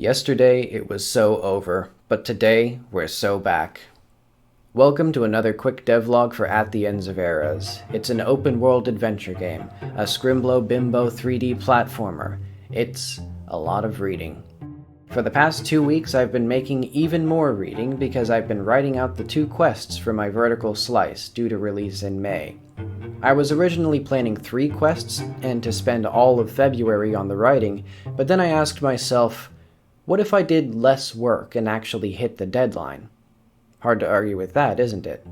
Yesterday it was so over, but today we're so back. Welcome to another quick devlog for At the Ends of Eras. It's an open-world adventure game, a Scrimblow Bimbo 3D platformer. It's a lot of reading. For the past 2 weeks I've been making even more reading because I've been writing out the 2 quests for my vertical slice, due to release in May. I was originally planning 3 quests and to spend all of February on the writing, but then I asked myself, what if I did less work and actually hit the deadline? Hard to argue with that, isn't it?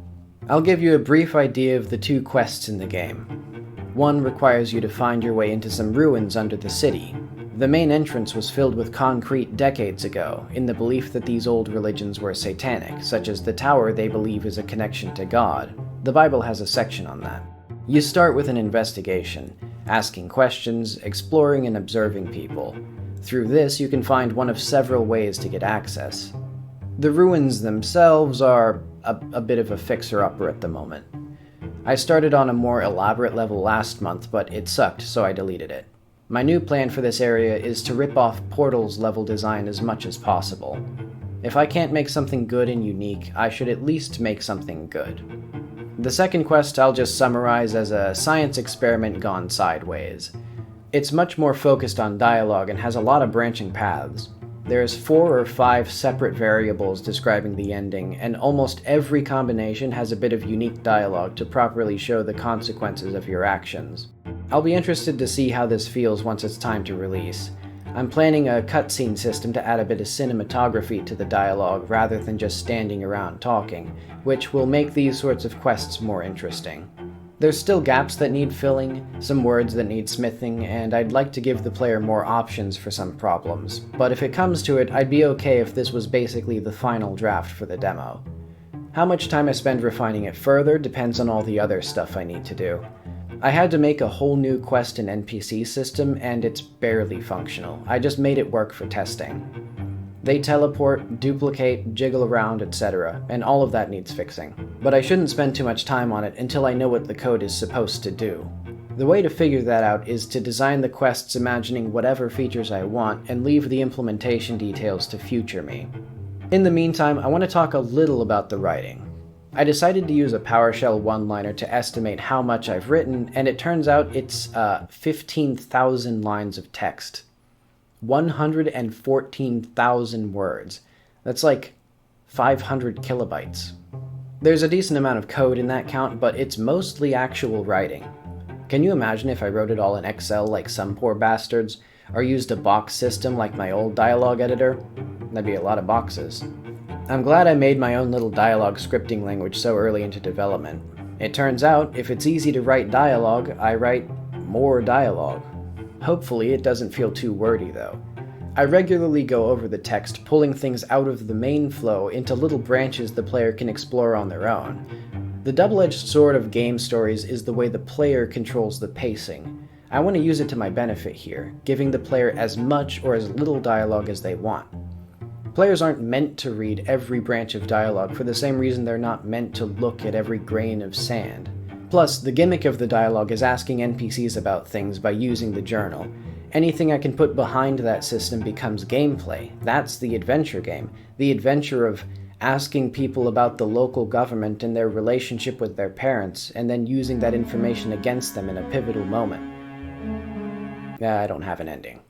I'll give you a brief idea of the 2 quests in the game. One requires you to find your way into some ruins under the city. The main entrance was filled with concrete decades ago, in the belief that these old religions were satanic, such as the tower they believe is a connection to God. The Bible has a section on that. You start with an investigation, asking questions, exploring and observing people. Through this, you can find one of several ways to get access. The ruins themselves are a bit of a fixer-upper at the moment. I started on a more elaborate level last month, but it sucked, so I deleted it. My new plan for this area is to rip off Portal's level design as much as possible. If I can't make something good and unique, I should at least make something good. The second quest I'll just summarize as a science experiment gone sideways. It's much more focused on dialogue and has a lot of branching paths. There's 4 or 5 separate variables describing the ending, and almost every combination has a bit of unique dialogue to properly show the consequences of your actions. I'll be interested to see how this feels once it's time to release. I'm planning a cutscene system to add a bit of cinematography to the dialogue rather than just standing around talking, which will make these sorts of quests more interesting. There's still gaps that need filling, some words that need smithing, and I'd like to give the player more options for some problems. But if it comes to it, I'd be okay if this was basically the final draft for the demo. How much time I spend refining it further depends on all the other stuff I need to do. I had to make a whole new quest and NPC system, and it's barely functional. I just made it work for testing. They teleport, duplicate, jiggle around, etc., and all of that needs fixing. But I shouldn't spend too much time on it until I know what the code is supposed to do. The way to figure that out is to design the quests imagining whatever features I want and leave the implementation details to future me. In the meantime, I want to talk a little about the writing. I decided to use a PowerShell one-liner to estimate how much I've written, and it turns out it's 15,000 lines of text. 114,000 words. That's like 500 kilobytes. There's a decent amount of code in that count, but it's mostly actual writing. Can you imagine if I wrote it all in Excel like some poor bastards, or used a box system like my old dialogue editor? That'd be a lot of boxes. I'm glad I made my own little dialogue scripting language so early into development. It turns out, if it's easy to write dialogue, I write more dialogue. Hopefully it doesn't feel too wordy though. I regularly go over the text, pulling things out of the main flow into little branches the player can explore on their own. The double-edged sword of game stories is the way the player controls the pacing. I want to use it to my benefit here, giving the player as much or as little dialogue as they want. Players aren't meant to read every branch of dialogue for the same reason they're not meant to look at every grain of sand. Plus, the gimmick of the dialogue is asking NPCs about things by using the journal. Anything I can put behind that system becomes gameplay. That's the adventure game. The adventure of asking people about the local government and their relationship with their parents, and then using that information against them in a pivotal moment. I don't have an ending.